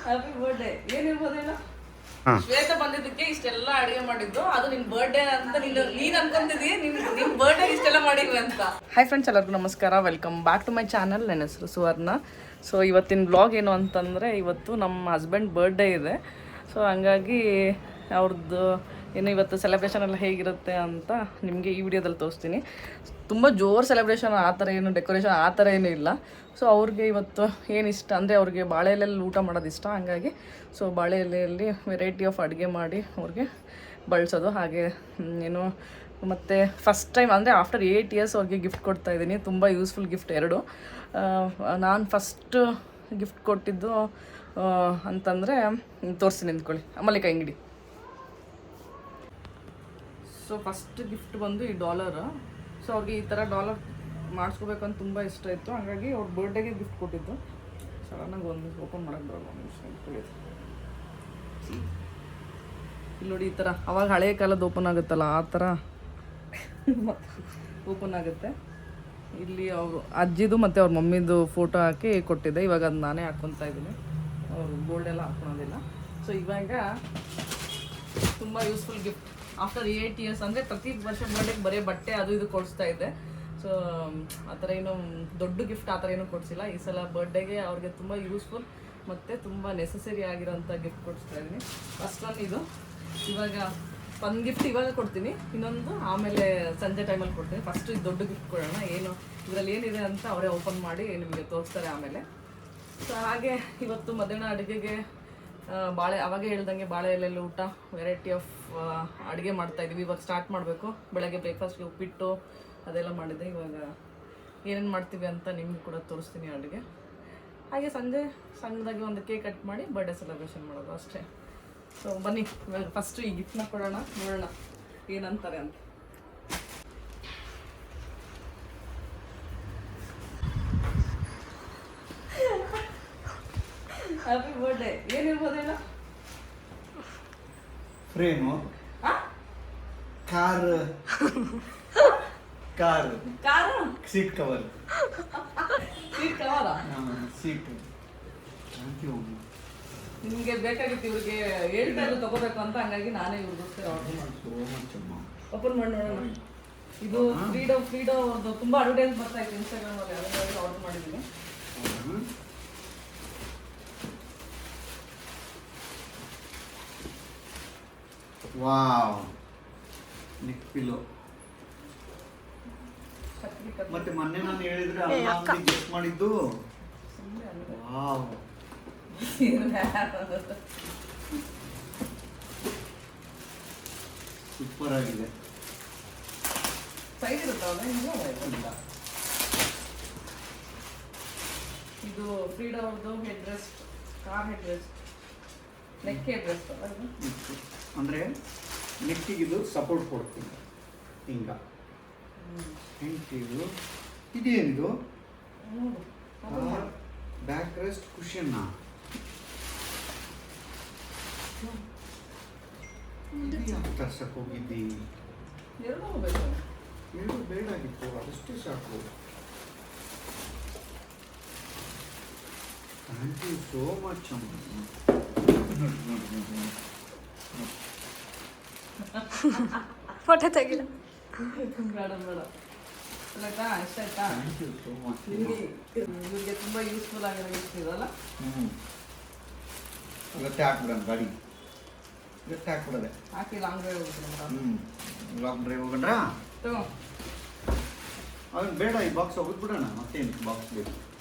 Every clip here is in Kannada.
Happy birthday. ಏನಿರ್ಬೋದು ಹೇಳ? ಶ್ವೇತ ಬಂದಿದ್ದಕ್ಕೆ ಇಷ್ಟೆಲ್ಲ ಅಡಿಗೆ ಮಾಡಿದ್ದು. ಅದು ನಿನ್ ಬರ್ಡೇ ಅಂತ ನೀನ್ ಅನ್ಕೊಂತಿದೀಯ, ನಿನ್ ಬರ್ಡೇ ಇಷ್ಟೆಲ್ಲ ಮಾಡಿದ್ವಿ ಅಂತ. ಹಾಯ್ ಫ್ರೆಂಡ್ಸ್, ಎಲ್ಲರಿಗೂ ನಮಸ್ಕಾರ. Welcome back to my channel. ನನ್ನ ಹೆಸರು ಸುವರ್ಣ. ಸೊ ಇವತ್ತಿನ ಬ್ಲಾಗ್ ಏನು ಅಂತಂದರೆ, ಇವತ್ತು ನಮ್ಮ ಹಸ್ಬೆಂಡ್ ಬರ್ಡೇ ಇದೆ. ಸೊ ಹಂಗಾಗಿ ಅವ್ರದ್ದು ಏನು ಇವತ್ತು ಸೆಲೆಬ್ರೇಷನ್ ಎಲ್ಲ ಹೇಗಿರುತ್ತೆ ಅಂತ ನಿಮಗೆ ಈ ವಿಡಿಯೋದಲ್ಲಿ ತೋರಿಸ್ತೀನಿ. ತುಂಬ ಜೋರು ಸೆಲೆಬ್ರೇಷನ್ ಆ ಥರ ಏನು ಡೆಕೋರೇಷನ್ ಆ ಥರ ಏನೂ ಇಲ್ಲ. ಸೊ ಅವ್ರಿಗೆ ಇವತ್ತು ಏನು ಇಷ್ಟ ಅಂದರೆ, ಅವ್ರಿಗೆ ಬಾಳೆ ಎಲೆಯಲ್ಲಿ ಊಟ ಮಾಡೋದು ಇಷ್ಟ. ಹಂಗಾಗಿ ಸೊ ಬಾಳೆ ಎಲೆಯಲ್ಲಿ ವೆರೈಟಿ ಆಫ್ ಅಡುಗೆ ಮಾಡಿ ಅವ್ರಿಗೆ ಬಳಸೋದು. ಹಾಗೆ ಏನು ಮತ್ತು ಫಸ್ಟ್ ಟೈಮ್ ಅಂದರೆ ಆಫ್ಟರ್ 8 years ಅವ್ರಿಗೆ ಗಿಫ್ಟ್ ಕೊಡ್ತಾಯಿದ್ದೀನಿ. ತುಂಬ ಯೂಸ್ಫುಲ್ ಗಿಫ್ಟ್ ಎರಡು. ನಾನು ಫಸ್ಟು ಗಿಫ್ಟ್ ಕೊಟ್ಟಿದ್ದು ಅಂತಂದರೆ ತೋರಿಸ್ತೀನಿ ನಿಂತ್ಕೊಳ್ಳಿ. ಮಲ್ಲಿಕಾಯಿ ಅಂಗಡಿ. ಸೊ ಫಸ್ಟ್ ಗಿಫ್ಟ್ ಬಂದು ಈ ಡಾಲರ್. ಸೊ ಅವ್ರಿಗೆ ಈ ಥರ ಡಾಲರ್ ಮಾಡಿಸ್ಕೋಬೇಕು ಅಂತ ತುಂಬ ಇಷ್ಟ ಇತ್ತು. ಹಾಗಾಗಿ ಅವ್ರ ಬರ್ಡೇಗೆ ಗಿಫ್ಟ್ ಕೊಟ್ಟಿದ್ದು. ಸಡನ್ನಾಗಿ ಒಂದು ಓಪನ್ ಮಾಡೋಕ್ಕೆ ಬರೋಲ್ಲ, ಒಂದು ನಿಮಿಷ ಇಟ್ಕೊಳ್ಳಿ. ಇಲ್ಲಿ ನೋಡಿ, ಈ ಥರ ಅವಾಗ ಹಳೆಯ ಕಾಲದ ಓಪನ್ ಆಗುತ್ತಲ್ಲ ಆ ಥರ ಓಪನ್ ಆಗುತ್ತೆ. ಇಲ್ಲಿ ಅವರು ಅಜ್ಜಿದು ಮತ್ತು ಅವ್ರ ಮಮ್ಮಿದು ಫೋಟೋ ಹಾಕಿ ಕೊಟ್ಟಿದ್ದೆ. ಇವಾಗ ಅದು ನಾನೇ ಹಾಕ್ಕೊತಾ ಇದ್ದೀನಿ. ಅವರು ಗೋಲ್ಡೆಲ್ಲ ಹಾಕ್ಕೊಳೋದಿಲ್ಲ. ಸೊ ಇವಾಗ ತುಂಬ ಯೂಸ್ಫುಲ್ ಗಿಫ್ಟ್. ಆಫ್ಟರ್ 8 years ಅಂದರೆ ಪ್ರತಿ ವರ್ಷ ಬರ್ಡೇಗೆ ಬರೀ ಬಟ್ಟೆ ಅದು ಇದು ಕೊಡಿಸ್ತಾ ಇದ್ದೆ. ಸೊ ಆ ಥರ ಏನೂ ದೊಡ್ಡ ಗಿಫ್ಟ್ ಆ ಥರ ಏನೂ ಕೊಡಿಸಿಲ್ಲ. ಈ ಸಲ ಬರ್ಡೇಗೆ ಅವ್ರಿಗೆ ತುಂಬ ಯೂಸ್ಫುಲ್ ಮತ್ತು ತುಂಬ ನೆಸೆಸರಿ ಆಗಿರೋಂಥ ಗಿಫ್ಟ್ ಕೊಡಿಸ್ತಾ ಇದ್ದೀನಿ. ಫಸ್ಟ್ ಒನ್ ಇದು. ಇವಾಗ ಒಂದು ಗಿಫ್ಟ್ ಇವಾಗ ಕೊಡ್ತೀನಿ, ಇನ್ನೊಂದು ಆಮೇಲೆ ಸಂಜೆ ಟೈಮಲ್ಲಿ ಕೊಡ್ತೀನಿ. ಫಸ್ಟು ಇದು ದೊಡ್ಡ ಗಿಫ್ಟ್ ಕೊಡೋಣ. ಏನು ಇದರಲ್ಲಿ ಏನಿದೆ ಅಂತ ಅವರೇ ಓಪನ್ ಮಾಡಿ ನಿಮಗೆ ತೋರಿಸ್ತಾರೆ ಆಮೇಲೆ. ಸೊ ಹಾಗೆ ಇವತ್ತು ಮಧ್ಯಾಹ್ನ ಅಡುಗೆಗೆ ಅವಾಗೇ ಹೇಳ್ದಂಗೆ ಬಾಳೆ ಎಲೆಯಲ್ಲಿ ಊಟ, ವೆರೈಟಿ ಆಫ್ ಅಡುಗೆ ಮಾಡ್ತಾಯಿದ್ದೀವಿ. ಇವಾಗ ಸ್ಟಾರ್ಟ್ ಮಾಡಬೇಕು. ಬೆಳಗ್ಗೆ ಬ್ರೇಕ್ಫಾಸ್ಟ್ಗೆ ಉಪ್ಪಿಟ್ಟು ಅದೆಲ್ಲ ಮಾಡಿದ್ದೆ. ಇವಾಗ ಏನೇನು ಮಾಡ್ತೀವಿ ಅಂತ ನಿಮ್ಗೆ ಕೂಡ ತೋರಿಸ್ತೀನಿ ಅಡುಗೆ. ಹಾಗೆ ಸಂಜೆ ಸಣ್ಣದಾಗಿ ಒಂದು ಕೇಕ್ ಕಟ್ ಮಾಡಿ ಬರ್ಡೇ ಸೆಲೆಬ್ರೇಷನ್ ಮಾಡೋದು ಅಷ್ಟೇ. ಸೊ ಬನ್ನಿ ಇವಾಗ ಫಸ್ಟು ಈ ಗಿಫ್ಟ್ನ ಕೊಡೋಣ, ನೋಡೋಣ ಏನಂತಾರೆ ಅಂತ. Happy birthday. ಏನಿರ್ಬೋದು ಹೇಳ? Frame, car seat cover. Seat cover? Seat. ನಿಮಗೆ ಬೇಕಾಗಿತ್ತು, ಇವ್ರಿಗೆ ಹೇಳ್ತಾ ಇದ್ರು ತಗೋಬೇಕು ಅಂತ. ಹಂಗಾಗಿ ನಾನೇ ಇವ್ರಿಗೋಸ್ಕರ ಆರ್ಡರ್ ಮಾಡಿ ಓಪನ್ ಮಾಡಿ ನೋಡೋಣ. ಇದು ಫ್ರೀಡೋ ಅವ್ರದ್ದು ತುಂಬ ಅಡ್ವರ್ಟೈಸ್ ಬರ್ತಾ ಇತ್ತು ಇನ್ಸ್ಟಾಗ್ರಾಮಲ್ಲಿ. ಅದರಲ್ಲಿ ಆರ್ಡರ್ ಮಾಡಿದ್ದೀನಿ. Wow, neck pillow. ಮತ್ತೆ ಮೊನ್ನೆ ನಾನು ಹೇಳಿದ್ರೆ ಗೆಸ್ಟ್ ಮಾಡಿದ್ದು. ವಾವ್, ಸೂಪರ್ ಆಗಿದೆ. ಸೈಜ್ ಇರುತ್ತಲ್ಲ ಇದು ಫ್ರೀಡಮ್ ಅವ್ರದ್ದು head rest, car head rest, neck head rest. ಅಂದರೆ ನೆಕ್ಕಿಗಿದು ಸಪೋರ್ಟ್ ಕೊಡ್ತೀನಿ ಹಿಂಗ. ಹೆಂಗಿದು ಇದೇನಿದು? Back rest cushion. ಯಾಕೆ ತರ್ಸಕ್ಕೆ ಹೋಗಿದ್ದಿ? ಎರಡು ಹೋಗ್ಬೇಕು. ಎರಡು ಬೇಡಾಗಿತ್ತು, ಅದಷ್ಟೇ ಸಾಕು. ಥ್ಯಾಂಕ್ ಯು ಸೋ ಮಚ್ ಅಮ್ಮ. ಫೋಟೋ ತೆಗಿಲ್ಲ. ಬೇಡ ಬೇಡ. ಇಷ್ಟ ಆಯ್ತಾ? Thank you so much. ಇವ್ರಿಗೆ ತುಂಬ ಯೂಸ್ಫುಲ್ ಆಗಿರೋ ಗಿಫ್ಟ್ ಇದಲ್ಲ. ಗಟ್ಟೆ ಹಾಕ್ಬಿಡೋಣ ಗಾಡಿ, ಗಟ್ಟೆ ಹಾಕ್ಬಿಡೋದೆ. ಹಾಕಿ ಲಾಂಗ್ ಡ್ರೈವ್ ಹೋಗ್ಬಿಟ್ಟು. ಲಾಂಗ್ ಡ್ರೈವ್ ಹೋಗಂಡ್ರಾ? ತಗೋ. ಅವ್ನು ಬೇಡ, ಈ ಬಾಕ್ಸ್ ಹೋಗ್ಬಿಡೋಣ. ಮತ್ತೇನು ಬಾಕ್ಸ್ ಬೇಕು?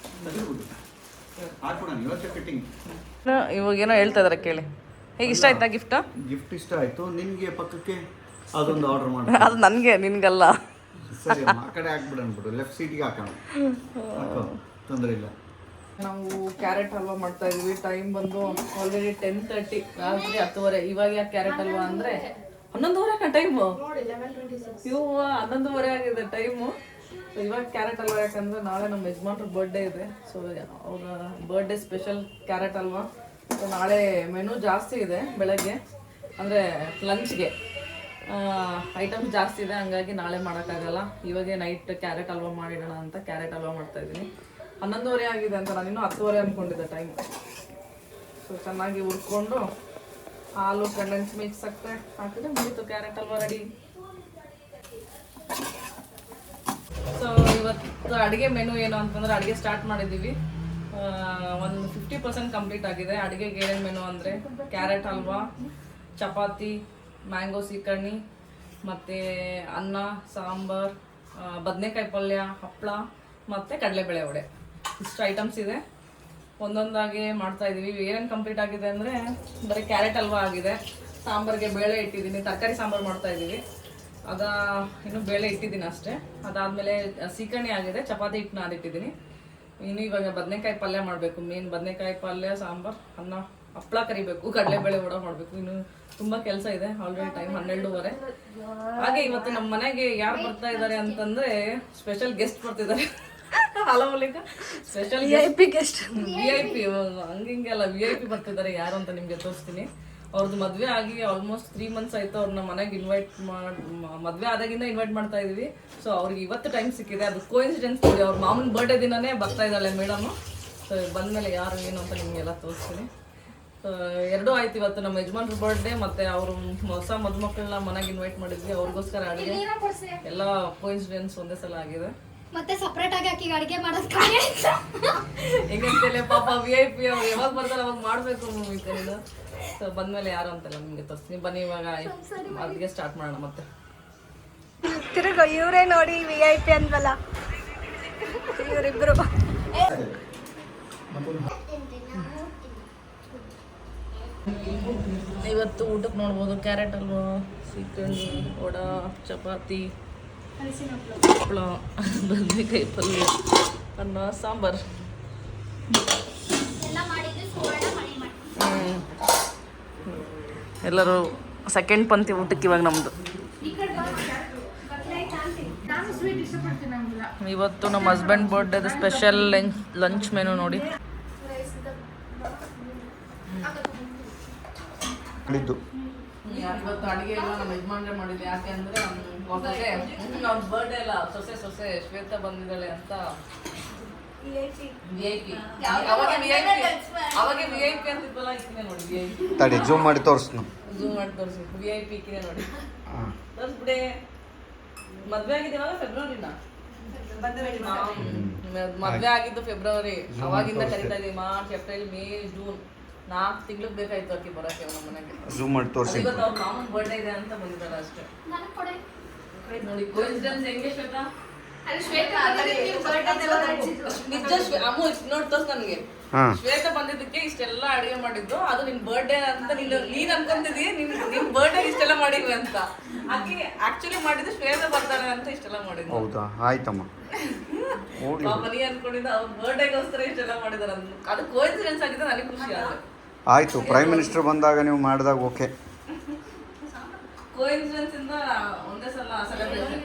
ತೆಗೆದ್ಬಿಡು, ಹಾಕ್ಬಿಡೋಣ. ಇವತ್ತೇ ಫಿಟ್ಟಿಂಗ್. ಇವಾಗ ಏನೋ ಹೇಳ್ತಾ ಇದಾರೆ ಕೇಳಿ. ಹೇಗೆ ಇಷ್ಟ ಆಯ್ತಾ ಗಿಫ್ಟ್? ಗಿಫ್ಟ್ ಇಷ್ಟ ಆಯ್ತು. ನಿನಗೆ ಪಕ್ಕಕ್ಕೆ ಅದೊಂದು ಆರ್ಡರ್ ಮಾಡಿ. ಅದು ನನಗೆ, ನಿನ್ಗಲ್ಲ. ಸರಿ, ಆ ಕಡೆ ಹಾಕ್ಬಿಡೋಣ, ಬಿಡು. ಲೆಫ್ಟ್ ಸೀಟಿಗೆ ಹಾಕೋಣ, ತೊಂದರೆ ಇಲ್ಲ. ನಾವು ಕ್ಯಾರೆಟ್ ಹಲ್ವಾ ಮಾಡ್ತಾ ಇದೀವಿ. ಟೈಮ್ ಬಂದು ಆಲ್ರೆಡಿ 10:30, ರಾತ್ರಿ 10:30. ಇವಾಗ ಯಾಕೆ ಕ್ಯಾರೆಟ್ ಹಲ್ವಾ ಅಂದರೆ 11:30 ಟೈಮು. ಇವು 11:30 ಆಗಿದೆ ಟೈಮು. ಸೊ ಇವಾಗ ಕ್ಯಾರೆಟ್ ಹಲ್ವಾ ಯಾಕಂದರೆ ನಾಳೆ ನಮ್ಮ ಯಜಮಾನ್ರ ಬರ್ಡೇ ಇದೆ. ಸೊ ಅವರ birthday special carrot halwa. So ನಾಳೆ ಮೆನು ಜಾಸ್ತಿ ಇದೆ. ಬೆಳಗ್ಗೆ ಅಂದರೆ ಲಂಚ್ಗೆ ಐಟಮ್ಸ್ ಜಾಸ್ತಿ ಇದೆ. ಹಂಗಾಗಿ ನಾಳೆ ಮಾಡೋಕ್ಕಾಗಲ್ಲ. ಇವಾಗೆ ನೈಟ್ ಕ್ಯಾರೆಟ್ ಹಲ್ವಾ ಮಾಡಿಡೋಣ ಅಂತ ಕ್ಯಾರೆಟ್ ಹಲ್ವಾ ಮಾಡ್ತಾಯಿದ್ದೀನಿ. 11:30 ಆಗಿದೆ ಅಂತ ನಾನು ಇನ್ನೂ 10:30 ಅಂದ್ಕೊಂಡಿದ್ದೆ ಟೈಮ್. ಸೊ ಚೆನ್ನಾಗಿ ಹುರ್ಕೊಂಡು ಹಾಲು ಕಂಡೆನ್ಸ್ ಮಿಲ್ಕ್ ಸಕ್ಕರೆ ಹಾಕಿದ್ರೆ ಮುಗೀತು ಕ್ಯಾರೆಟ್ ಹಲ್ವಾ ರೆಡಿ. ಸೊ ಇವತ್ತು ಅಡುಗೆ ಮೆನು ಏನು ಅಂತಂದ್ರೆ ಅಡುಗೆ ಸ್ಟಾರ್ಟ್ ಮಾಡಿದ್ದೀವಿ. ಒಂದು 50% ಕಂಪ್ಲೀಟ್ ಆಗಿದೆ. ಅಡುಗೆಗೆ ಏನೇನು ಮೆನು ಅಂದರೆ ಕ್ಯಾರೆಟ್ ಹಲ್ವಾ, ಚಪಾತಿ, ಮ್ಯಾಂಗೋ ಸೀಕರ್ಣಿ, ಮತ್ತು ಅನ್ನ, ಸಾಂಬಾರು, ಬದನೆಕಾಯಿ ಪಲ್ಯ, ಹಪ್ಪಳ ಮತ್ತು ಕಡಲೆಬೇಳೆ ವಡೆ. ಇಷ್ಟು ಐಟಮ್ಸ್ ಇದೆ. ಒಂದೊಂದಾಗಿ ಮಾಡ್ತಾಯಿದ್ದೀವಿ. ಏನೇನು ಕಂಪ್ಲೀಟ್ ಆಗಿದೆ ಅಂದರೆ ಬರೀ ಕ್ಯಾರೆಟ್ ಹಲ್ವಾ ಆಗಿದೆ, ಸಾಂಬಾರಿಗೆ ಬೇಳೆ ಇಟ್ಟಿದ್ದೀನಿ, ತರಕಾರಿ ಸಾಂಬಾರು ಮಾಡ್ತಾಯಿದ್ದೀವಿ, ಇನ್ನು ಬೇಳೆ ಇಟ್ಟಿದ್ದೀನಿ ಅಷ್ಟೇ. ಅದಾದಮೇಲೆ ಸೀಕರ್ಣಿ ಆಗಿದೆ, ಚಪಾತಿ ಹಿಟ್ಟು ನಾದಿಟ್ಟಿದ್ದೀನಿ. ಇನ್ನು ಇವಾಗ ಬದನೆಕಾಯಿ ಪಲ್ಯ ಮಾಡಬೇಕು. ಮೇನ್ ಬದನೆಕಾಯಿ ಪಲ್ಯ, ಸಾಂಬಾರು, ಅನ್ನ, ಹಪ್ಪಳ ಕರಿಬೇಕು, ಕಡಲೆಬೇಳೆ ವಡೆ ಮಾಡಬೇಕು. ಇನ್ನು ತುಂಬ ಕೆಲಸ ಇದೆ. Already time 12:30. ಹಾಗೆ ಇವತ್ತು ನಮ್ಮ ಮನೆಗೆ ಯಾರು ಬರ್ತಾ ಇದ್ದಾರೆ ಅಂತಂದರೆ ಸ್ಪೆಷಲ್ ಗೆಸ್ಟ್ ಬರ್ತಿದ್ದಾರೆ. ಹಲವಲಿಕ ಸ್ಪೆಷಲ್ VIP ಗೆಸ್ಟ್, VIP ಹಂಗಿಂಗೆ ಅಲ್ಲ, VIP ಬರ್ತಿದ್ದಾರೆ. ಯಾರು ಅಂತ ನಿಮಗೆ ತೋರಿಸ್ತೀನಿ. ಅವ್ರದ್ದು ಮದುವೆ ಆಗಿ ಆಲ್ಮೋಸ್ಟ್ 3 months ಆಯಿತು. ಅವ್ರನ್ನ ಮನೆಗೆ ಇನ್ವೈಟ್ ಮದುವೆ ಆದಾಗಿಂದ ಇನ್ವೈಟ್ ಮಾಡ್ತಾ ಇದೀವಿ. ಸೊ ಅವ್ರಿಗೆ ಇವತ್ತು ಟೈಮ್ ಸಿಕ್ಕಿದೆ. ಅದು ಕೋಇನ್ಸಿಡೆನ್ಸ್ ನೋಡಿ, ಅವ್ರ ಮಾಮನ ಬರ್ಡೇ ದಿನನೇ ಬರ್ತಾ ಇದ್ದಾಳೆ ಮೇಡಮು. ಸೊ ಬಂದಮೇಲೆ ಯಾರು ಏನು ಅಂತ ನಿಮಗೆಲ್ಲ ತೋರಿಸ್ತೀನಿ. ಸೊ 2 ಆಯ್ತು. ಇವತ್ತು ನಮ್ಮ ಯಜಮಾನ್ರ ಬರ್ಡೇ ಮತ್ತು ಅವರು ಹೊಸ ಮದುಮಕ್ಕಳನ್ನ ಮನೆಗೆ ಇನ್ವೈಟ್ ಮಾಡಿದ್ವಿ. ಅವ್ರಿಗೋಸ್ಕರ ಅಡುಗೆ ಎಲ್ಲ ಕೋಇನ್ಸಿಡೆನ್ಸ್ ಒಂದೇ ಸಲ ಆಗಿದೆ. ಮತ್ತೆ ಸಪ್ರೇಟ್ ಆಗಿ ಆಕಿಗೆ ಅಡಿಗೆ ಮಾಡೋದು ಹೆಂಗಂತೇಳಿ ಪಾಪ VIP ಅವ್ರು ಯಾವಾಗ ಬರ್ತಾರೆ ಅವಾಗ ಮಾಡಬೇಕು ಈ ಕಡೆಯಿಂದ. ಸೊ ಬಂದಮೇಲೆ ಯಾರು ಅಂತೆಲ್ಲ ನಿಮಗೆ ತೋರಿಸ್ತೀನಿ. ಬನ್ನಿ ಇವಾಗ ಅಲ್ಲಿಗೆ ಸ್ಟಾರ್ಟ್ ಮಾಡೋಣ. ಮತ್ತೆ ತಿರುಗು ಇವರೇ ನೋಡಿ VIP ಅಂದ್ವಲ್ಲ ಇವರಿಬ್ರು. ಇವತ್ತು ಊಟಕ್ಕೆ ನೋಡ್ಬೋದು ಕ್ಯಾರೆಟ್ ಹಲ್ವಾ, ಸೀಕರ್ಣಿ, ವಡ, ಚಪಾತಿ, ಹಪ್ಪಳ, ಬದನೆಕಾಯಿ ಪಲ್ಯ, ಅನ್ನ, ಸಾಂಬಾರು. ಎಲ್ಲರೂ ಸೆಕೆಂಡ್ ಪಂಕ್ತಿ ಊಟಕ್ಕೆ ಇವಾಗ ನಮ್ಮದು. ಇವತ್ತು ನಮ್ಮ ಹಸ್ಬೆಂಡ್ ಬರ್ಡೇದು ಸ್ಪೆಷಲ್ ಲಂಚ್ ಮೆನು ನೋಡಿ. ಇವತ್ತು ಅಡುಗೆ ಎಲ್ಲ ನಮ್ಮ ಯಜಮಾನ್ರೆ ಮಾಡಿದ್ದೆ. ಯಾಕೆ ಅಂದರೆ ಅವ್ನ ಬರ್ಡೇ ಅಲ್ಲ, ಸೊಸೆ ಶ್ವೇತಾ ಬಂದಿದ್ದಾಳೆ ಅಂತ VIP. ಅವಾಗ VIP ಅಂತಿದ್ವಲ್ಲ, ಇಕ್ಕಿದೆ ನೋಡಿ VIP. ತಡಿ ಜೂಮ್ ಮಾಡಿ ತೋರಿಸ್ನು. ಝೂಮ್ ಮಾಡಿ ತೋರಿಸಿ. VIP ಇಕ್ಕಿದೆ ನೋಡಿ, ತೋರಿಸ್ಬಿಡೆ. ಮದುವೆ ಆಗಿದ್ದೀವಲ್ಲ ಫೆಬ್ರವರಿನ, ಮದುವೆ ಆಗಿದ್ದು ಫೆಬ್ರವರಿ. ಅವಾಗಿಂದ ಕರೀತಾ ಇದೀವಿ. ಮಾರ್ಚ್, ಏಪ್ರಿಲ್, ಮೇ, ಜೂನ್ 4 ತಿಂಗ್ಳಿಗೆ ಬೇಕಾಯ್ತು ಆಕಿ ಬರೋಕ್ಕೆ ನಮ್ಮ ಮನೆಗೆ. ಜೂಮ್ ಮಾಡಿ ತೋರಿಸಿ. ಇವತ್ತು ಅವ್ರ ಮಾಮನ ಬರ್ಡೇ ಇದೆ ಅಂತ ಬಂದಿದ್ದಾರೆ ಅಷ್ಟೇ. ನೋಡಿ ಕೋಇನ್ಸಿಡೆನ್ಸ್ ಹೆಂಗೆ ಶ್ವೇತಾ? ನಿಜ ಅಮ್ಮು ನೋಡಿ ತೋರ್ಸ್ ನನಗೆ. ಶ್ವೇತಾ ಬಂದಿದ್ದಕ್ಕೆ ಇಷ್ಟೆಲ್ಲ ಅಡಿಗೆ ಮಾಡಿದ್ದು. ಅದು ನಿನ್ ಬರ್ಡೇ ಅಂತ ನೀನ್ ಅನ್ಕೊಂತಿದೀ, ನಿನ್ ಬರ್ಡೇ ಇಷ್ಟೆಲ್ಲ ಮಾಡಿದ್ವಿ ಅಂತ. ಆಕಿ ಆಕ್ಚುಲಿ ಮಾಡಿದ್ದು ಶ್ವೇತಾ ಬರ್ತಾರೆ ಅಂತ ಇಷ್ಟೆಲ್ಲ ಮಾಡಿದ್ವಿ. ಹೌದಾ? ಆಯ್ತಮ್ಮ. ಪಾಪ ನೀ ಅನ್ಕೊಂಡಿದ್ದ ಅವ್ರ ಬರ್ಡೇಗೋಸ್ಕರ ಇಷ್ಟೆಲ್ಲ ಮಾಡಿದಾರೆ. ಅದು ಕೋಇನ್ಸಿಡೆನ್ಸ್ ಆಗಿದೆ, ನನಗೆ ಖುಷಿ ಆಗುತ್ತೆ. ಆಯ್ತು, ಪ್ರೈಮ್ ಮಿನಿಸ್ಟರ್ ಬಂದಾಗ ನೀವು ಮಾಡಿದಾಗ ಓಕೆ. ಕೋಇನ್ಸಿಡೆನ್ಸ್ ಇಂದ ಒಂದೇ ಸಲ ಸೆಲೆಬ್ರೇಷನ್.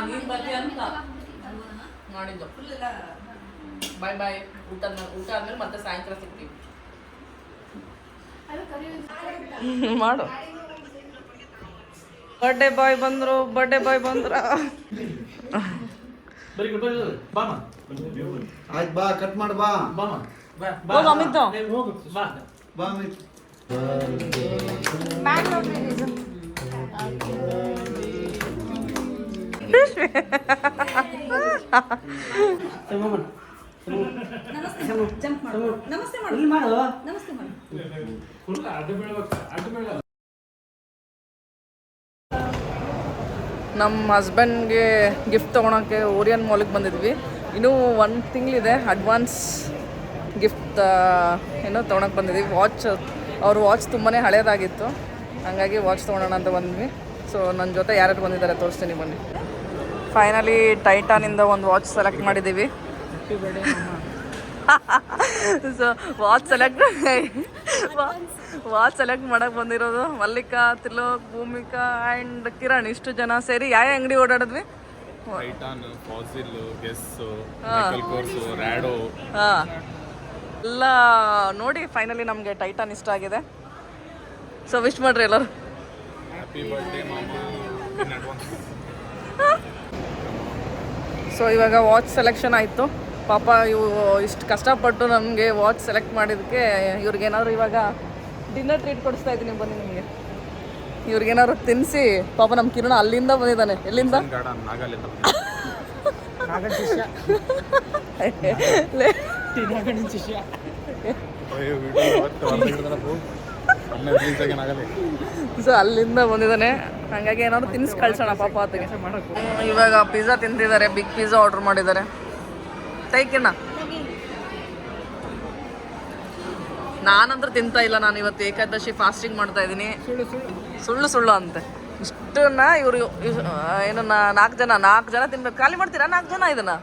ನೀನ್ ಬರ್ತೀಯ ಅಂತ ಮಾಡಿದ್ದು. ಬಾಯ್ ಬಾಯ್. ಊಟ ಆದ್ಮೇಲೆ ಮತ್ತೆ ಸಾಯಂಕಾಲ ಸಿಗ್ತೀವಿ. ಮಾಡು. ಬರ್ಡೇ ಬಾಯ್ ಬಂದ್ರು. ಆಯ್ತು, ಬಾ ಕಟ್ ಮಾಡು. ಬಾ ಹೋಗು ಅಮಿತ್. ಬಾ ಅಮಿತ್. ನಮ್ಮ ಹಸ್ಬೆಂಡ್ಗೆ ಗಿಫ್ಟ್ ತೊಗೊಳಕ್ಕೆ ಓರಿಯನ್ ಮಾಲಿಗೆ ಬಂದಿದ್ವಿ. ಇನ್ನೂ 1 ತಿಂಗಳಿದೆ. ಅಡ್ವಾನ್ಸ್ ಗಿಫ್ಟ್ ಏನೋ ತೊಗೊಳಕ್ಕೆ ಬಂದಿದ್ವಿ. ಅವ್ರ ವಾಚ್ ತುಂಬಾ ಹಳೇದಾಗಿತ್ತು, ಹಾಗಾಗಿ ವಾಚ್ ತೊಗೊಳೋಣ ಅಂತ ಬಂದ್ವಿ. ಸೊ ನನ್ನ ಜೊತೆ ಯಾರ್ಯಾರು ಬಂದಿದ್ದಾರೆ ತೋರಿಸ್ತೀನಿ ಬನ್ನಿ. ಫೈನಲಿ ಟೈಟಾನಿಂದ ಒಂದು ವಾಚ್ ಸೆಲೆಕ್ಟ್ ಮಾಡಿದ್ದೀವಿ. ಸೊ ವಾಚ್ ಸೆಲೆಕ್ಟ್ ಮಾಡಕ್ಕೆ ಬಂದಿರೋದು ಮಲ್ಲಿಕಾ, ತ್ರಿಲೋಕ್, ಭೂಮಿಕಾ ಆ್ಯಂಡ್ ಕಿರಣ್. ಇಷ್ಟು ಜನ ಸೇರಿ ಯಾವ ಅಂಗಡಿ ಓಡಾಡಿದ್ವಿ? Titan, Fossil, Guess, Michael Kors, Rado. ಎಲ್ಲ ನೋಡಿ ಫೈನಲಿ ನಮಗೆ ಟೈಟಾನ್ ಇಷ್ಟ ಆಗಿದೆ. ಸೊ ವಿಶ್ ಮಾಡ್ರಿ ಎಲ್ಲರೂ. ಹ್ಯಾಪಿ ಬರ್ಡೇ ಮಾಮಾ ಇನ್ ಅಡ್ವಾನ್ಸ್. ಸೊ ಇವಾಗ ವಾಚ್ ಸೆಲೆಕ್ಷನ್ ಆಯಿತು. ಪಾಪ ಇವು ಇಷ್ಟು ಕಷ್ಟಪಟ್ಟು ನಮಗೆ ವಾಚ್ ಸೆಲೆಕ್ಟ್ ಮಾಡಿದ್ದಕ್ಕೆ ಇವ್ರಿಗೇನಾದ್ರು ಇವಾಗ ಡಿನ್ನರ್ ಟ್ರೀಟ್ ಕೊಡಿಸ್ತಾ ಇದ್ದೀನಿ ಬನ್ನಿ ನಿಮಗೆ. ಇವ್ರಿಗೇನಾದ್ರು ತಿನ್ನಿಸಿ. ಪಾಪ ನಮ್ಮ ಕಿರಣ ಅಲ್ಲಿಂದ ಬಂದಿದ್ದಾನೆ. ಎಲ್ಲಿಂದ? ಗಾರ್ಡನ್ ನಾಗಾಲಿಂದ ಸೊ ಅಲ್ಲಿಂದ ಬಂದಿದ್ದಾನೆ. ಹಾಗಾಗಿ ಏನಾದ್ರು ತಿನ್ನಿಸಿ ಕಳ್ಸೋಣ ಪಾಪ ಆತಗೆ. ಇವಾಗ ಪಿಜ್ಜಾ ತಿಂತಿದ್ದಾರೆ. ಬಿಗ್ ಪಿಜ್ಜಾ ಆರ್ಡರ್ ಮಾಡಿದ್ದಾರೆ. ತೈಕಿಣ್ಣ ನಾನಂತೂ ತಿಂತಾ ಇಲ್ಲ. ನಾನು ಇವತ್ತು ಏಕಾದಶಿ ಫಾಸ್ಟಿಂಗ್ ಮಾಡ್ತಾ ಇದ್ದೀನಿ. ಸುಳ್ಳು ಅಂತೆ. ಇಷ್ಟನ್ನ ಇವರು ಏನು 4 ಜನ ತಿನ್ಬೇಕು. ಖಾಲಿ ಮಾಡ್ತೀರಾ 4 ಜನ ಇದನ್ನ?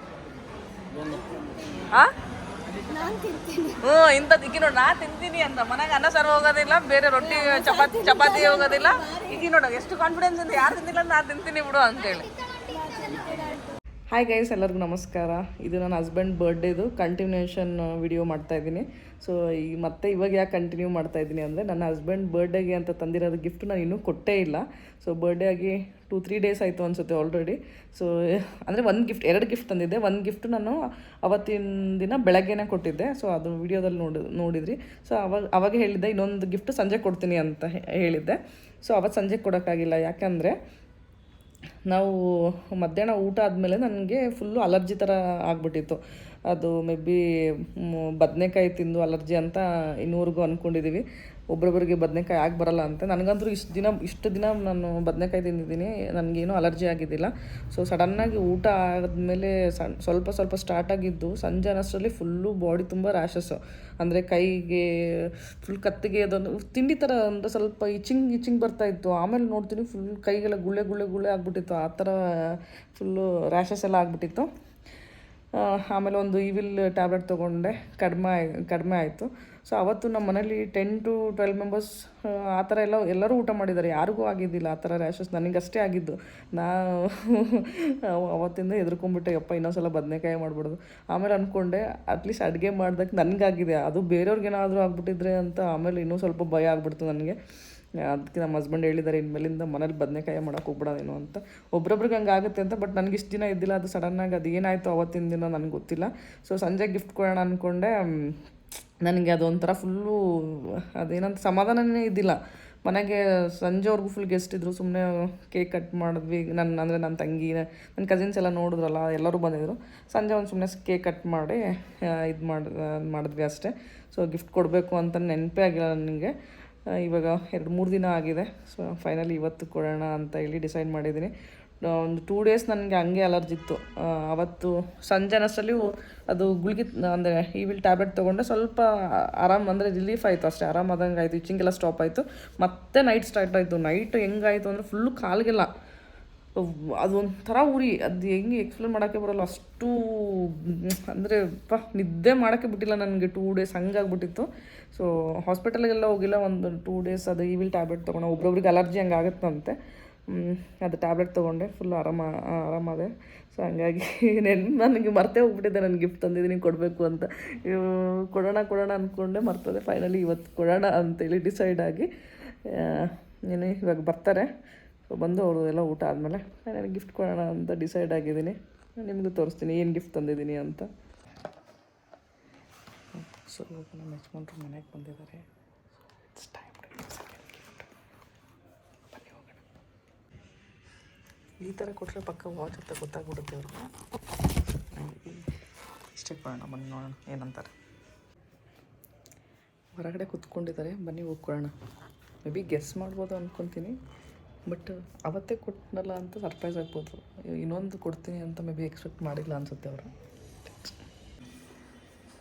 ಇಂಥದ್ದು ಈಗ ನೋಡಿ, ನಾ ತಿಂತೀನಿ ಅಂತ ಮನೆಗೆ ಅನ್ನ ಸಾರು ಹೋಗೋದಿಲ್ಲ, ಬೇರೆ ರೊಟ್ಟಿ ಚಪಾತಿ ಹೋಗೋದಿಲ್ಲ. ಈಗ ನೋಡ ಎಷ್ಟು ಕಾನ್ಫಿಡೆನ್ಸ್ ಇಂದ ಯಾರು ತಿಂದಿಲ್ಲ ನಾ ತಿಂತೀನಿ ಬಿಡು ಅಂತೇಳಿ. ಹಾಯ್ ಗೈಸ್, ಎಲ್ಲರಿಗೂ ನಮಸ್ಕಾರ. ಇದು ನನ್ನ ಹಸ್ಬೆಂಡ್ ಬರ್ಡೇದು ಕಂಟಿನ್ಯೂಷನ್ ವಿಡಿಯೋ ಮಾಡ್ತಾಯಿದ್ದೀನಿ. ಸೊ ಇವಾಗ ಯಾಕೆ ಕಂಟಿನ್ಯೂ ಮಾಡ್ತಾಯಿದ್ದೀನಿ ಅಂದರೆ, ನನ್ನ ಹಸ್ಬೆಂಡ್ ಬರ್ಡೇಗೆ ಅಂತ ತಂದಿರೋದು ಗಿಫ್ಟ್ ನಾನು ಇನ್ನೂ ಕೊಟ್ಟೇ ಇಲ್ಲ. ಸೊ ಬರ್ಡೇ ಆಗಿ 2-3 ಡೇಸ್ ಆಯಿತು ಅನಿಸುತ್ತೆ ಆಲ್ರೆಡಿ. ಸೊ ಅಂದರೆ 2 ಗಿಫ್ಟ್ ತಂದಿದ್ದೆ. 1 ಗಿಫ್ಟ್ ನಾನು ಅವತ್ತಿನ ದಿನ ಬೆಳಗ್ಗೆನೇ ಕೊಟ್ಟಿದ್ದೆ. ಸೊ ಅದು ವಿಡಿಯೋದಲ್ಲಿ ನೋಡಿದ್ರಿ. ಸೊ ಅವಾಗ ಹೇಳಿದ್ದೆ ಇನ್ನೊಂದು ಗಿಫ್ಟ್ ಸಂಜೆ ಕೊಡ್ತೀನಿ ಅಂತ ಹೇಳಿದ್ದೆ. ಸೊ ಅವತ್ತು ಸಂಜೆ ಕೊಡೋಕ್ಕಾಗಿಲ್ಲ. ಯಾಕಂದರೆ ನಾವು ಮಧ್ಯಾಹ್ನ ಊಟ ಆದಮೇಲೆ ನನಗೆ ಫುಲ್ಲು ಅಲರ್ಜಿ ಥರ ಆಗಿಬಿಟ್ಟಿತ್ತು. ಅದು ಮೇ ಬಿ ಬದನೆಕಾಯಿ ತಿಂದು ಅಲರ್ಜಿ ಅಂತ ಇನ್ನೂವರೆಗೂ ಅಂದ್ಕೊಂಡಿದ್ದೀವಿ. ಒಬ್ಬೊಬ್ಬರಿಗೆ ಬದನೆಕಾಯಿ ಆಗಿ ಬರಲ್ಲ ಅಂತ. ನನಗಂತೂ ಇಷ್ಟು ದಿನ ನಾನು ಬದನೆಕಾಯಿ ತಿಂದಿದ್ದೀನಿ, ನನಗೇನೂ ಅಲರ್ಜಿ ಆಗಿದ್ದಿಲ್ಲ. ಸೊ ಸಡನ್ನಾಗಿ ಊಟ ಆದಮೇಲೆ ಸ್ವಲ್ಪ ಸ್ಟಾರ್ಟ್ ಆಗಿದ್ದು ಸಂಜೆ ಅನ್ನೋಷ್ಟರಲ್ಲಿ ಫುಲ್ಲು ಬಾಡಿ ತುಂಬ ರ್ಯಾಷಸ್ಸು. ಅಂದರೆ ಕೈಗೆ ಫುಲ್ ಕತ್ತಿಗೆ ಅದೊಂದು ತಿಂಡಿ ಥರ ಅಂದರೆ ಸ್ವಲ್ಪ ಇಚಿಂಗ್ ಬರ್ತಾಯಿತ್ತು. ಆಮೇಲೆ ನೋಡ್ತೀನಿ ಫುಲ್ ಕೈಗೆಲ್ಲ ಗುಳ್ಳೆ ಆಗಿಬಿಟ್ಟಿತ್ತು. ಆ ಥರ ಫುಲ್ಲು ರ್ಯಾಷಸ್ ಎಲ್ಲ ಆಗಿಬಿಟ್ಟಿತ್ತು. ಆಮೇಲೆ ಒಂದು ಈವಿಲ್ ಟ್ಯಾಬ್ಲೆಟ್ ತೊಗೊಂಡೆ, ಕಡಿಮೆ ಆಯಿತು. ಸೊ ಅವತ್ತು ನಮ್ಮ ಮನೇಲಿ 10 to 12 ಮೆಂಬರ್ಸ್ ಆ ಥರ ಎಲ್ಲರೂ ಊಟ ಮಾಡಿದ್ದಾರೆ. ಯಾರಿಗೂ ಆಗಿದ್ದಿಲ್ಲ ಆ ಥರ ರ್ಯಾಷಸ್, ನನಗಷ್ಟೇ ಆಗಿದ್ದು. ಅವತ್ತಿಂದ ಹೆದರ್ಕೊಂಡ್ಬಿಟ್ಟೆ, ಯಪ್ಪ ಇನ್ನೊಂದ್ಸಲ ಬದನೆಕಾಯಿ ಮಾಡ್ಬಿಡೋದು. ಆಮೇಲೆ ಅಂದ್ಕೊಂಡೆ ಅಟ್ಲೀಸ್ಟ್ ಅಡುಗೆ ಮಾಡ್ದಕ್ಕೆ ನನಗಾಗಿದೆ, ಅದು ಬೇರೆಯವ್ರಿಗೇನಾದರೂ ಆಗ್ಬಿಟ್ಟಿದ್ರೆ ಅಂತ. ಆಮೇಲೆ ಇನ್ನೂ ಸ್ವಲ್ಪ ಭಯ ಆಗ್ಬಿಡ್ತು ನನಗೆ. ಅದಕ್ಕೆ ನಮ್ಮ ಹಸ್ಬೆಂಡ್ ಹೇಳಿದ್ದಾರೆ, ಇನ್ಮೇಲಿಂದ ಮನೇಲಿ ಬದನೆಕಾಯಿ ಮಾಡೋಕೆ ಹೋಗ್ಬಿಡೋದೇನೋ ಅಂತ. ಒಬ್ರೊಬ್ರಿಗೆ ಹಂಗೆ ಆಗುತ್ತೆ ಅಂತ. ಬಟ್ ನನಗೆ ಇಷ್ಟು ದಿನ ಇದ್ದಿಲ್ಲ. ಅದು ಸಡನ್ನಾಗಿ ಅದು ಏನಾಯಿತು ಅವತ್ತಿನ ದಿನ ನನಗೆ ಗೊತ್ತಿಲ್ಲ. ಸೊ ಸಂಜೆ ಗಿಫ್ಟ್ ಕೊಡೋಣ ಅಂದ್ಕೊಂಡೆ. ನನಗೆ ಅದೊಂಥರ ಫುಲ್ಲು ಅದೇನಂತ ಸಮಾಧಾನನೇ ಇದ್ದಿಲ್ಲ. ಮನೆಗೆ ಸಂಜೆವರೆಗೂ ಫುಲ್ ಗೆಸ್ಟ್ ಇದ್ದರು. ಸುಮ್ಮನೆ ಕೇಕ್ ಕಟ್ ಮಾಡಿದ್ವಿ. ನನ್ನ ತಂಗಿ, ನನ್ನ ಕಸಿನ್ಸ್ ಎಲ್ಲ ನೋಡಿದ್ರಲ್ಲ, ಎಲ್ಲರೂ ಬಂದಿದ್ದರು. ಸಂಜೆ ಒಂದು ಸುಮ್ಮನೆ ಕೇಕ್ ಕಟ್ ಮಾಡಿ ಮಾಡಿದ್ವಿ ಅಷ್ಟೇ. ಸೊ ಗಿಫ್ಟ್ ಕೊಡಬೇಕು ಅಂತ ನೆನಪೇ ಆಗಿಲ್ಲ ನನಗೆ. ಇವಾಗ 2-3 ದಿನ ಆಗಿದೆ. ಸೊ ಫೈನಲಿ ಇವತ್ತು ಕೊಡೋಣ ಅಂತ ಹೇಳಿ ಡಿಸೈಡ್ ಮಾಡಿದ್ದೀನಿ. ಒಂದು 2 ಡೇಸ್ ನನಗೆ ಹಂಗೆ ಅಲರ್ಜಿ ಇತ್ತು. ಅವತ್ತು ಸಂಜೆ ಅನ್ನೋಷ್ಟರಲ್ಲಿ ಅದು ಗುಳಿಗೆ ಅಂದರೆ ಈವಿಲ್ ಟ್ಯಾಬ್ಲೆಟ್ ತೊಗೊಂಡೆ. ಸ್ವಲ್ಪ ಅಂದರೆ ರಿಲೀಫ್ ಆಯಿತು ಅಷ್ಟೇ, ಆರಾಮಾದಂಗೆ ಆಯಿತು. ಇಚ್ಚಿಂಗೆಲ್ಲ ಸ್ಟಾಪ್ ಆಯಿತು. ಮತ್ತೆ ನೈಟ್ ಸ್ಟಾರ್ಟ್ ಆಯಿತು. ನೈಟ್ ಹೆಂಗಾಯಿತು ಅಂದರೆ ಫುಲ್ಲು ಕಾಲಿಗೆಲ್ಲ ಅದೊಂಥರ ಉರಿ. ಅದು ಹೆಂಗೆ ಎಕ್ಸ್ಪ್ಲೇನ್ ಮಾಡೋಕ್ಕೆ ಬರೋಲ್ಲ. ಅಷ್ಟು ಅಂದರೆ ನಿದ್ದೆ ಮಾಡೋಕ್ಕೆ ಬಿಟ್ಟಿಲ್ಲ ನನಗೆ 2 ಡೇಸ್ ಹಂಗಾಗ್ಬಿಟ್ಟಿತ್ತು. ಸೊ ಹಾಸ್ಪಿಟಲ್ಗೆಲ್ಲ ಹೋಗಿಲ್ಲ. ಒಂದು 2 ಡೇಸ್ ಅದು ಈವಿಲ್ ಟ್ಯಾಬ್ಲೆಟ್ ತೊಗೊಂಡೆ. ಒಬ್ರೊಬ್ರಿಗೆ ಅಲರ್ಜಿ ಹಂಗೆ ಆಗುತ್ತಂತೆ. ಅದು ಟ್ಯಾಬ್ಲೆಟ್ ತೊಗೊಂಡೆ. ಫುಲ್ ಆರಾಮಾದೆ. ಸೊ ಹಂಗಾಗಿ ನನಗೆ ಮರ್ತೇ ಹೋಗ್ಬಿಟ್ಟಿದ್ದೆ, ನಾನು ಗಿಫ್ಟ್ ತಂದಿದ್ದೀನಿ ಕೊಡಬೇಕು ಅಂತ. ಕೊಡೋಣ ಅಂದ್ಕೊಂಡೆ, ಮರ್ತದೆ. ಫೈನಲಿ ಇವತ್ತು ಕೊಡೋಣ ಅಂತೇಳಿ ಡಿಸೈಡ್ ಆಗಿ ಇವಾಗ ಬರ್ತಾರೆ. ಸೊ ಬಂದು ಅವರು ಎಲ್ಲ ಊಟ ಆದಮೇಲೆ ನನಗೆ ಗಿಫ್ಟ್ ಕೊಡೋಣ ಅಂತ ಡಿಸೈಡ್ ಆಗಿದ್ದೀನಿ. ನಿಮಗೂ ತೋರಿಸ್ತೀನಿ ಏನು ಗಿಫ್ಟ್ ತಂದಿದ್ದೀನಿ ಅಂತ. ಸೊ ನಮ್ಮ ಯಜಮಾನ್ರು ಮನೆಗೆ ಬಂದಿದ್ದಾರೆ. It's time to give second gift. ಬನ್ನಿ ಹೋಗೋಣ. ಈ ಥರ ಕೊಟ್ಟರೆ ಪಕ್ಕ ವಾಚ್ ಅಂತ ಗೊತ್ತಾಗ್ಬಿಡುತ್ತೆ ಅವ್ರಿಗೆ. ಇಷ್ಟೇ ಕೊಡೋಣ, ಬನ್ನಿ ನೋಡೋಣ ಏನಂತಾರೆ. ಹೊರಗಡೆ ಕೂತ್ಕೊಂಡಿದ್ದಾರೆ, ಬನ್ನಿ ಹೋಗ್ಕೊಳ್ಳೋಣ. ಮೇ ಬಿ ಗೆಸ್ ಮಾಡ್ಬೋದು ಅಂದ್ಕೊತೀನಿ. ಬಟ್ ಅವತ್ತೇ ಕೊಟ್ಟನಲ್ಲ ಅಂತ ಸರ್ಪ್ರೈಸ್ ಆಗ್ಬೋದು. ಇನ್ನೊಂದು ಕೊಡ್ತೀನಿ ಅಂತ ಮೇ ಬಿ ಎಕ್ಸ್ಪೆಕ್ಟ್ ಮಾಡಿಲ್ಲ ಅನಿಸುತ್ತೆ ಅವರು.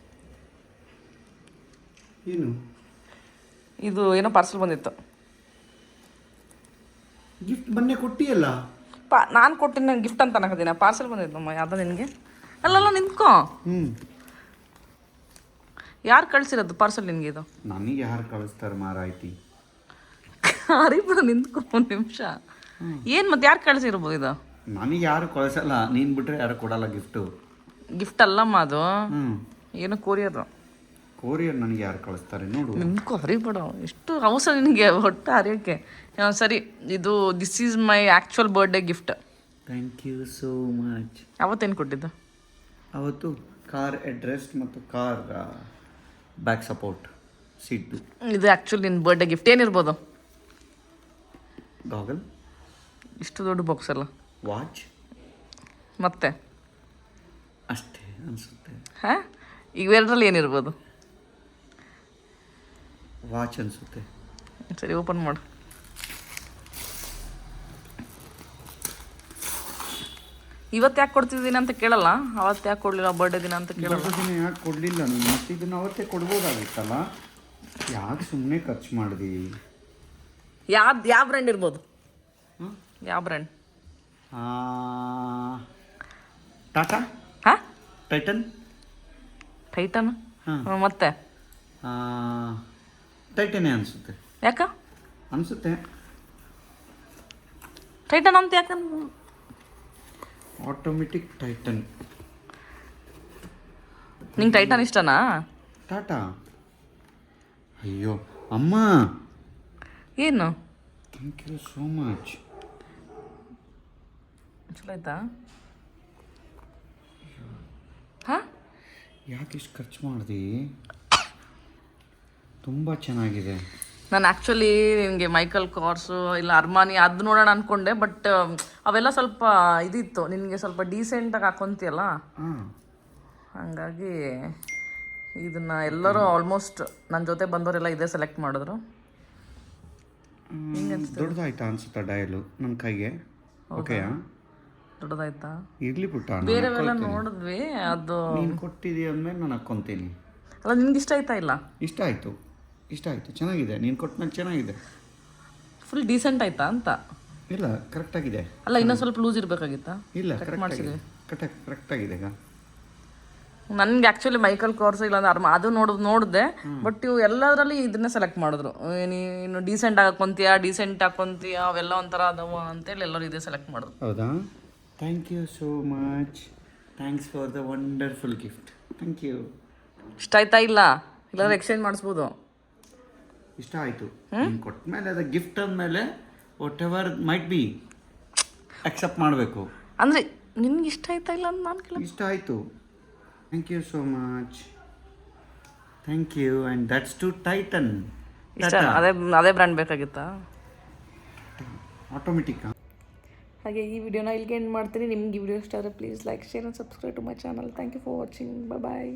ಏನು ಇದು ಏನೋ ಪಾರ್ಸಲ್ ಬಂದಿತ್ತು. ಗಿಫ್ಟ್ ಮೊನ್ನೆ ಕೊಟ್ಟಿಯಲ್ಲ. ನಾನು ಕೊಟ್ಟಿನಿ, ನಂಗೆ ಗಿಫ್ಟ್ ಅಂತ ಅನ್ನಕತ್ತೀನಿ. ಪಾರ್ಸಲ್ ಬಂದಿತ್ತಮ್ಮ ಯಾವುದೋ ನಿನಗೆ. ಅಲ್ಲಲ್ಲ ನಿಂತ್ಕೋ. ಯಾರು ಕಳಿಸಿರೋದು ಪಾರ್ಸಲ್ ನಿನಗೆ? ಇದು ನನಗೆ ಯಾರು ಕಳಿಸ್ತಾರೆ ಮಾರಾಯ್ತಿ? ಹರಿಬಿಡು, ನಿಂತ್ಕೊ ಒಂದು ನಿಮಿಷ. ಏನು ಮತ್ತೆ ಯಾರು ಕಳಿಸಿರ್ಬೋದು ಇದು? ನನಗೆ ಯಾರು ಕಳಿಸಲ್ಲ, ನೀನು ಬಿಟ್ಟರೆ ಯಾರು ಕೊಡಲ್ಲ ಗಿಫ್ಟು. ಗಿಫ್ಟ್ ಅಲ್ಲಮ್ಮ ಅದು, ಏನು ಕೊರಿಯರ್ ನನಗೆ ಯಾರು ಕಳಿಸ್ತಾರೆ ನೋಡು. ನಿಮ್ಗೂ ಹರಿಬಿಡು, ಎಷ್ಟು ಅವಸರ ನಿನಗೆ ಹೊಟ್ಟೆ ಹರಿಯೋಕ್ಕೆ. ಸರಿ, ಇದು this is my actual birthday gift. Thank you so much. ಅವತ್ತೇನು ಕೊಟ್ಟಿದ್ದು? ಅವತ್ತು ಕಾರ್ ಅಡ್ರೆಸ್ಟ್ ಮತ್ತು ಕಾರ್ ಬ್ಯಾಕ್ ಸಪೋರ್ಟ್ ಸೀಟು. ಇದು ಆ್ಯಕ್ಚುಲಿ ನಿನ್ನ ಬರ್ಡೇ ಗಿಫ್ಟ್ ಏನಿರ್ಬೋದು? ಗಾಗಲ್, ಇಷ್ಟು ದೊಡ್ಡ ಬಾಕ್ಸ್ ಅಲ್ಲ. ವಾಚ್ ಮತ್ತೆ ಅಷ್ಟೇ ಅನಿಸುತ್ತೆ. ಹಾಂ, ಇವೆರಡರಲ್ಲಿ ಏನಿರ್ಬೋದು? ವಾಚ್ ಅನಿಸುತ್ತೆ. ಸರಿ, ಓಪನ್ ಮಾಡು. ಇವತ್ತು ಯಾಕೆ ಕೊಡ್ತಿದ್ದೀನಿ ಅಂತ ಕೇಳಲ್ಲ, ಅವತ್ತು ಯಾಕೆ ಕೊಡಲಿಲ್ಲ ಬರ್ಡೇ ದಿನ ಅಂತ ಕೇಳಲ್ಲ. ದಿನ ಯಾಕೆ ಕೊಡಲಿಲ್ಲ ನೀನು? ಮತ್ತೆ ಇದನ್ನು ಅವತ್ತೇ ಕೊಡ್ಬೋದಾಗಿತ್ತಲ್ಲ, ಯಾಕೆ ಸುಮ್ಮನೆ ಖರ್ಚು ಮಾಡಿದಿ? ಯಾವ ಬ್ರ್ಯಾಂಡ್ ಇರ್ಬೋದು? ಹಾಂ, ಯಾವ ಬ್ರ್ಯಾಂಡ್? ಟಾಟಾ ಹಾಂ, ಟೈಟನ್. ಟೈಟನ್. ಹಾಂ. ಮತ್ತೆ ಟೈಟನೇ ಅನಿಸುತ್ತೆ. ಯಾಕ ಅನಿಸುತ್ತೆ. ಟೈಟನ್ ಅಂತ ಯಾಕೆ? Automatic tighten. ನಿಂಗೆ ಟೈಟನ್ ಇಷ್ಟನಾ? ಟಾಟಾ. ಅಯ್ಯೋ ಅಮ್ಮ, ಏನು? Thank you so much. ಚಲೋ ಆಯ್ತಾ? ಹಾಂ, ಯಾಕೆ ಇಷ್ಟು ಖರ್ಚು ಮಾಡಿದಿ? ತುಂಬ ಚೆನ್ನಾಗಿದೆ. ನಾನು ಆ್ಯಕ್ಚುಲಿ ನಿನಗೆ ಮೈಕಲ್ ಕಾರ್ಸು ಇಲ್ಲ ಅರ್ಮಾನಿ ಅದು ನೋಡೋಣ ಅಂದ್ಕೊಂಡೆ, ಬಟ್ ಅವೆಲ್ಲ ಸ್ವಲ್ಪ ಇದಿತ್ತು, ನಿನಗೆ ಸ್ವಲ್ಪ ಡೀಸೆಂಟಾಗಿ ಹಾಕ್ಕೊಂತೀಯಲ್ಲ, ಹಾಂ, ಹಾಗಾಗಿ ಇದನ್ನು ಎಲ್ಲರೂ ಆಲ್ಮೋಸ್ಟ್ ನನ್ನ ಜೊತೆ ಬಂದವರೆಲ್ಲ ಇದೇ ಸೆಲೆಕ್ಟ್ ಮಾಡಿದ್ರು. ದೊಡ್ಡದಾಯ್ತಾ ಅನ್ಸುತ್ತಾ ಡಯಲು ನನ್ನ ಕೈಗೆ? ಓಕೆಯಾ? ದೊಡ್ಡದಾಯ್ತಾ? ಇರ್ಲಿ ಪುಟ್ಟ, ಬೇರೆವೆಲ್ಲ ನೋಡಿದ್ವಿ, ಅದು ನೀನು ಕೊಟ್ಟಿದ್ದೀಯ ಅಂದಮೇಲೆ ನಾನು ಹಾಕ್ಕೊತೀನಿ. ಅಲ್ಲ, ನಿನ್ಗೆ ಇಷ್ಟ ಆಯ್ತಾ? ಇಲ್ಲ, ಇಷ್ಟ ಆಯಿತು, ಇಷ್ಟ ಆಯಿತು, ಚೆನ್ನಾಗಿದೆ. ನೀನು ಕೊಟ್ಟಮೇಲೆ ಚೆನ್ನಾಗಿದೆ. ಫುಲ್ ಡೀಸೆಂಟ್ ಆಯ್ತಾ ಅಂತ? ಇಲ್ಲ, ಕರೆಕ್ಟಾಗಿದೆ. ಅಲ್ಲ, ಇನ್ನೂ ಸ್ವಲ್ಪ ಲೂಸ್ ಇರಬೇಕಾಗಿತ್ತಾ? ಇಲ್ಲ, ಕರೆಕ್ಟಾಗಿದೆ, ಕರೆಕ್ಟಾಗಿದೆ ಈಗ. ನನಗೆ ಆ್ಯಕ್ಚುಲಿ ಮೈಕಲ್ ಕಾರ್ಸ್ ಇಲ್ಲಾಂದ್ರೆ ಅದು ನೋಡಿದೆ, ಬಟ್ ಇವು ಎಲ್ಲದರಲ್ಲಿ ಇದನ್ನೇ ಸೆಲೆಕ್ಟ್ ಮಾಡಿದ್ರು. ನೀನು ಡೀಸೆಂಟ್ ಹಾಕೊಂತೀಯಾ, ಡೀಸೆಂಟ್ ಹಾಕೊಂತೀಯಾ, ಅವೆಲ್ಲ ಒಂಥರ ಅದಾವ ಅಂತೇಳಿ ಎಲ್ಲರೂ ಇದೇ ಸೆಲೆಕ್ಟ್ ಮಾಡಿದ್ರು. ಹೌದಾ? Thank you so much. Thanks for the wonderful gift. Thank you. ಇಷ್ಟ ಆಯ್ತಾ? ಇಲ್ಲ, ಇಲ್ಲಾಂದ್ರೆ ಎಕ್ಸ್ಚೇಂಜ್ ಮಾಡಿಸ್ಬೋದು. ಇಷ್ಟ ಆಯಿತು. ನೀನು ಕೊಟ್ಟ ಮೇಲೆ ಅದು ಗಿಫ್ಟ್ ಅಂದಮೇಲೆ what ever might be accept ಮಾಡಬೇಕು. ಅಂದರೆ ನಿನ್ಗೆ ಇಷ್ಟ ಆಯ್ತಾ ಇಲ್ಲ ಅಂತ ನಾನು ಕೇಳ. ಇಷ್ಟ ಆಯಿತು. Thank you so much. Thank you. And that's to Titan. ಇಷ್ಟ ಅದೇ ಬ್ರ್ಯಾಂಡ್ ಬೇಕಾಗಿತ್ತಾ? ಆಟೋಮೆಟಿಕ್. ಹಾಗೆ ಈ ವಿಡಿಯೋನ ಇಲ್ಲಿಗೆ ಎಂಡ್ ಮಾಡ್ತೀನಿ. ನಿಮ್ಗೆ ಈ ವಿಡಿಯೋ ಇಷ್ಟ ಆದರೆ please like, share and subscribe to my channel. Thank you for watching. Bye.